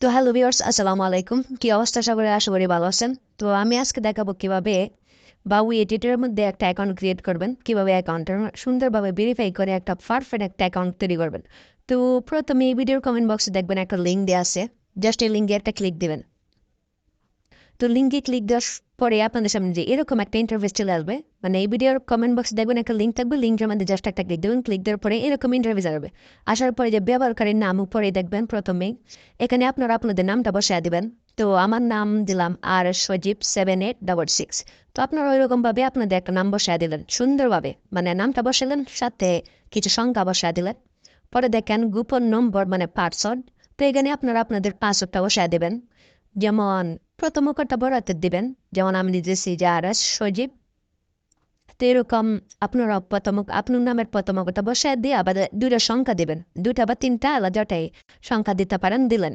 তো hello viewers, আসসালামু আলাইকুম। কি অবস্থা সবার? আশা করি ভালো আছেন। তো আমি আজকে দেখাবো কিভাবে বাউ এডিটরের মধ্যে একটা অ্যাকাউন্ট ক্রিয়েট করবেন, কিভাবে অ্যাকাউন্টটা সুন্দরভাবে ভেরিফাই করে একটা পারফেক্ট একটা অ্যাকাউন্ট তৈরি করবেন। তো প্রথমে এই ভিডিওর কমেন্ট বক্সে দেখবেন একটা লিঙ্ক দেওয়া আছে। জাস্ট এই লিঙ্কে একটা ক্লিক দিবেন। তো লিঙ্কে ক্লিক দেওয়ার পরে আপনাদের সামনে যে এরকম একটা ইন্টারফেস চলে আসবে। মানে এই ভিডিওর কমেন্ট বক্সে দেখবেন একটা লিঙ্ক থাকবে, লিঙ্কের মধ্যে জাস্ট একটা ক্লিক দেবেন। ক্লিক দেওয়ার পরে এরকম ইন্টারফেস আসবে। আসার পরে যে ব্যবহারকারীর নাম উপরে দেখবেন প্রথমেই, এখানে আপনারা আপনাদের নামটা বসায় দিবেন। তো আমার নাম দিলাম আর সজীব 7866। তো আপনারা ওইরকমভাবে আপনাদের একটা নাম বসায় দিলেন সুন্দরভাবে, মানে নামটা বসালেন, সাথে কিছু সংখ্যা বসায় দিলেন। পরে দেখেন গোপন নম্বর মানে পাসওয়ার্ড। তো এখানে আপনারা আপনাদের পাসওয়ার্ডটা বসায় দেবেন। যেমন প্রথম অক্ষরটা বড়াতে দিবেন, যেমন আমি দিতেছি যে আরাস সজীব। তো এরকম আপনারা আপনার নামের প্রথম অক্ষরটা বসায় দিয়ে আবার দুইটা সংখ্যা দিবেন, দুইটা বা তিনটা আলাদাটাই সংখ্যা দিতে পারেন, দিলেন।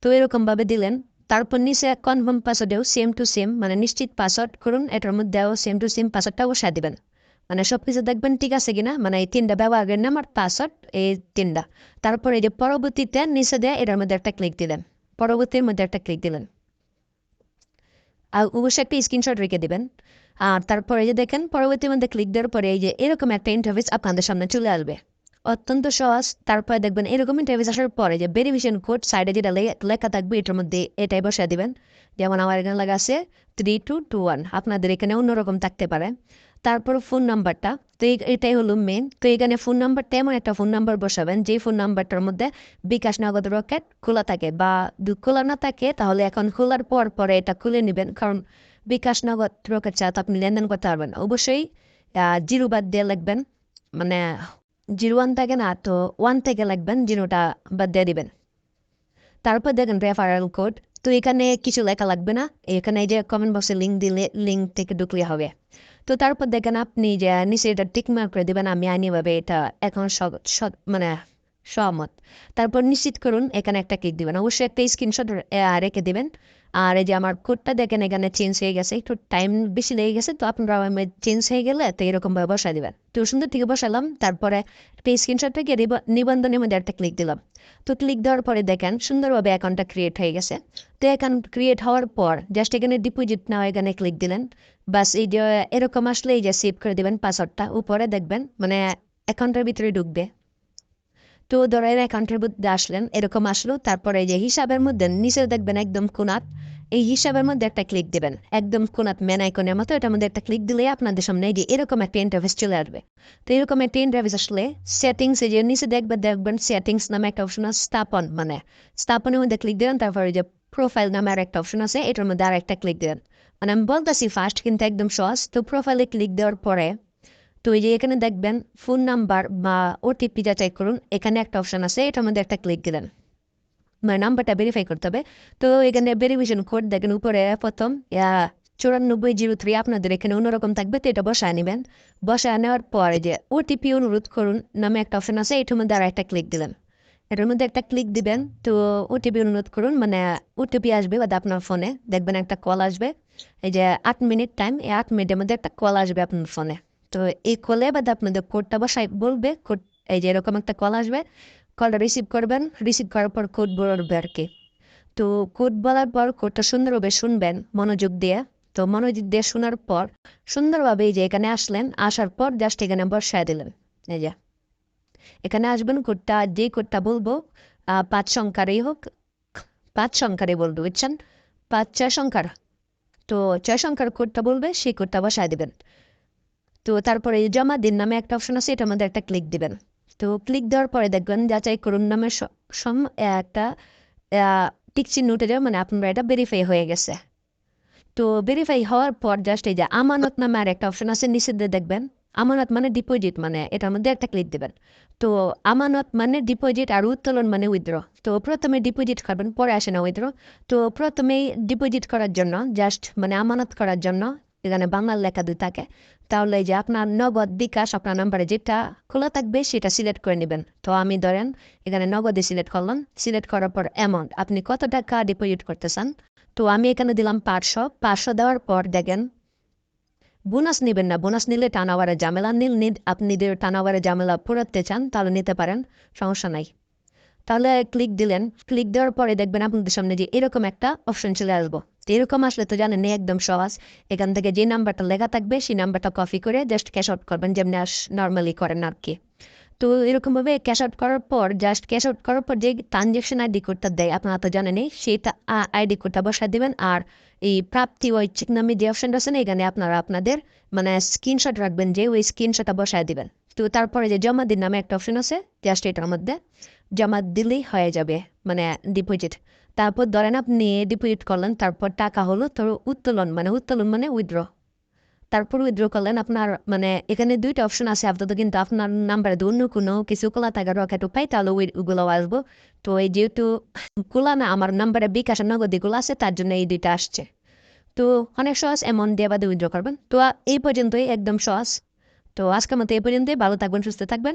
তো এরকম ভাবে দিলেন। তারপর নিচে কনফার্ম পাসওয়ার্ডেও সেম টু সেম, মানে নিশ্চিত পাসওয়ার্ড করুন, এটার মধ্যেও সেম টু সেম পাসওয়ার্ডটা বসায় দিবেন। মানে সবকিছু দেখবেন ঠিক আছে কিনা, মানে এই তিনটা ব্যবহারের নাম আর পাসওয়ার্ড, এই তিনটা। তারপরে এই যে পরবর্তীতে নিচে দেয় এটার মধ্যে একটা ক্লিক দিলেন, পরবর্তীর মধ্যে একটা ক্লিক দিলেন। আর অবশ্যই একটা স্ক্রিনশট রেখে দিবেন। আর তারপরে এই যে দেখেন পরবর্তী মধ্যে ক্লিক দেওয়ার পরে এই যে এরকম একটা ইন্টারফেস আপনাদের সামনে চলে আসবে। অত্যন্ত সহজ। তারপরে দেখবেন এরকম ইন্টারফেস আসার পরে যে ভেরিফিকেশন কোড সাইডে যেটা লেখা থাকবে এটার মধ্যে এটাই বসায় দিবেন। যেমন আমার এখানে লেখা আছে 3221, আপনাদের এখানে অন্যরকম থাকতে পারে। তারপর ফোন নাম্বারটা, তো এটাই হলো মেন। তো এখানে ফোন নাম্বারটা এমন একটা ফোন নাম্বার বসাবেন যে ফোন নাম্বারটার মধ্যে বিকাশ নগদ রকেট খোলা থাকে, বা খোলা না থাকে তাহলে এখন খোলার পর পরে এটা খুলে নেবেন, কারণ বিকাশ নগদ রকেট ছাড়া তো আপনি লেনদেন করতে পারবেন না। অবশ্যই জিরো বাদ দিয়ে লিখবেন, মানে 01 থাকে না, তো 1 থেকে লিখবেন, জিরোটা বাদ দিয়ে দিবেন। তারপর দেখেন রেফারেল কোড। তো এখানে কিছু লেখা লাগবে না, এখানে এই যে কমেন্ট বক্সে লিঙ্ক দিলে লিঙ্ক থেকে ঢুকলে হবে। তো তারপর দেখেন আপনি যে নিচে এটা টিক মার্ক করে দেবেন, আমি আইনিভাবে এটা এখন মানে সহমত। তারপর নিশ্চিত করুন, এখানে একটা ক্লিক দিবেন, অবশ্যই একটা স্ক্রিনশট রেখে দিবেন। আর এই যে আমার কোডটা দেখেন এখানে চেঞ্জ হয়ে গেছে, একটু টাইম বেশি লেগে গেছে, তো আপনারা চেঞ্জ হয়ে গেলে তো এরকমভাবে বসাই দিবেন। তো সুন্দর থেকে বসালাম, তারপরে একটা স্ক্রিনশট থেকে নিবন্ধনের মধ্যে একটা ক্লিক দিলাম। তো ক্লিক দেওয়ার পরে দেখেন সুন্দরভাবে অ্যাকাউন্টটা ক্রিয়েট হয়ে গেছে। তো অ্যাকাউন্ট ক্রিয়েট হওয়ার পর জাস্ট এখানে ডিপোজিট নাও এখানে ক্লিক দিলেন। বাস এই যে এরকম আসলে এই যে সেভ করে দিবেন পাসওয়ার্ডটা, উপরে দেখবেন মানে অ্যাকাউন্টের ভিতরে ঢুকবে। তো ধরেন অ্যাকাউন্টের মধ্যে আসলেন, এরকম আসলো। তারপরে এই যে হিসাবের মধ্যে নিচে দেখবেন একদম কোনাত, এই হিসাবের মধ্যে একটা ক্লিক দিবেন, একদম কোনাত মেন আইকনের মতো, এটার মধ্যে একটা ক্লিক দিলে আপনাদের সামনে এই যে এরকম একটা ইন্টারফেস চলে আসবে। তো এরকম একটা ইন্টারফেস আসলে সেটিংস, এই যে নিচে দেখবেন সেটিংস নামে একটা অপশন আছে, স্থাপন, মানে স্থাপনের মধ্যে ক্লিক দিলেন। তারপরে এই যে প্রোফাইল নামে আর একটা অপশন আছে, এটার মধ্যে আর একটা ক্লিক দিলেন। মানে আমি বলতেছি ফার্স্ট, কিন্তু একদম সহজ। তো প্রোফাইলে ক্লিক দেওয়ার পরে তো এই যে এখানে দেখবেন ফোন নাম্বার বা ওটিপি যাচাই করুন, এখানে একটা অপশন আছে, এটার মধ্যে একটা ক্লিক দিলেন, মানে নাম্বারটা ভেরিফাই করতে হবে। তো এখানে ভেরিফিকেশন কোড দেখেন উপরে প্রথম 9403, আপনাদের এখানে অন্যরকম থাকবে, তো এটা বসায় নেবেন। বসায় নেওয়ার পরে যে ওটিপি অনুরোধ করুন নামে একটা অপশন আছে, এটার মধ্যে আর একটা ক্লিক দিলেন, এটার মধ্যে একটা ক্লিক দিবেন। তো ওটিপি অনুরোধ করুন, মানে ওটিপি আসবে বা আপনার ফোনে দেখবেন একটা কল আসবে। এই যে 8 মিনিট টাইম, এই 8 মিনিটের মধ্যে একটা কল আসবে আপনার ফোনে। তো এই কলে বাদে আপনাদের কোডটা বসাই বলবে, কোড এই যে এরকম একটা কল আসবে, কলটা রিসিভ করবেন, রিসিভ করার পর কোড বলবে আর কি। তো কোড বলার পর কোডটা সুন্দরভাবে শুনবেন মনোযোগ দিয়ে। তো মনোযোগ দিয়ে শোনার পর সুন্দরভাবে এই যে এখানে আসলেন, আসার পর জাস্ট এখানে বসায় দিলেন। এই যে এখানে আসবেন, কোডটা যে কোডটা বলবো 5 সংখ্যারই হোক, 5 সংখ্যারই বলবো, বুঝছেন? 5 6 সংখ্যার। তো 6 সংখ্যার কোডটা বলবে, সেই কোডটা বসায় দিবেন। তো তারপরে এই জমা দিন নামে একটা অপশন আছে, এটার মধ্যে একটা ক্লিক দিবেন। তো ক্লিক দেওয়ার পরে দেখবেন যাচাই করুন নামে একটা টিক চিহ্ন উঠে যাবে, মানে আপনার এটা ভেরিফাই হয়ে গেছে। তো ভেরিফাই হওয়ার পর জাস্ট এই যে আমানত নামে আর একটা অপশন আছে নিচে দিয়ে দেখবেন, আমানত মানে ডিপোজিট, মানে এটার মধ্যে একটা ক্লিক দিবেন। তো আমানত মানে ডিপোজিট আর উত্তোলন মানে উইথড্র। তো প্রথমে ডিপোজিট করবেন, পরে আসে না উইথড্র। তো প্রথমেই ডিপোজিট করার জন্য জাস্ট মানে আমানত করার জন্য এখানে বাংলার লেখা দুই থাকে, তাহলে এই যে আপনার নগদ বিকাশ আপনার নাম্বারে যেটা খোলা থাকবে সেটা সিলেক্ট করে নেবেন। তো আমি ধরেন এখানে নগদে সিলেক্ট করলাম, সিলেক্ট করার পর অ্যামাউন্ট আপনি কত টাকা ডিপোজিট করতে চান। তো আমি এখানে দিলাম 500। দেওয়ার পর দেখেন বোনাস নেবেন না, বোনাস নিলে টানাওয়ারে ঝামেলা, আপনি যদি টানাওয়ারে ঝামেলা পোড়াতে চান তাহলে নিতে পারেন, সমস্যা নাই। তাহলে ক্লিক দিলেন, ক্লিক দেওয়ার পরে দেখবেন আপনাদের সামনে যে এরকম একটা অপশন চলে আসবো। তো এরকম আসলে তো জানেন একদম সহজ। এখান থেকে যে নাম্বারটা লেখা থাকবে সেই নাম্বারটা কপি করে জাস্ট ক্যাশ আউট করবেন, যেমনি নর্মালি করেন আর কি। তো এরকমভাবে ক্যাশ আউট করার পর জাস্ট ক্যাশ আউট করার পর যে ট্রানজ্যাকশন আইডি কোডটা দেয় আপনারা তো জানেনই, সেইটা আইডি কোডটা বসায় দেবেন। আর এই প্রাপ্তি ঐচ্ছিক নামে যে অপশনটা আছে না, এখানে আপনারা আপনাদের মানে স্ক্রিনশট রাখবেন, যে ওই স্ক্রিনশটটা বসায় দিবেন। তো তারপরে যে জমা দিন নামে একটা অপশন আছে, জাস্ট এটার মধ্যে জমা দিলেই হয়ে যাবে, মানে ডিপোজিট। তারপর ধরেন আপনি ডিপোজিট করলেন, তারপর টাকা হলো তো উত্তোলন, মানে উত্তোলন মানে উইথড্র। তারপর উইথড্র করলেন আপনার মানে এখানে দুইটা অপশন আছে আপাতত, কিন্তু আপনার নাম্বারে অন্য কোনো কিছু খোলা থাকার রকেট পাই তাহলে ওইগুলো আসবো। তো এই যেহেতু খোলা না, আমার নাম্বারে বিকাশ আর নগদ এগুলো আছে, তার জন্য এই দুইটা আসছে। তো অনেক সহজ, অ্যামাউন্ট দিয়ে বাদে উইথড্র করবেন। তো এই পর্যন্তই, একদম সহজ। তো আজকের মতো এই পর্যন্তই, ভালো থাকবেন, সুস্থ থাকবেন।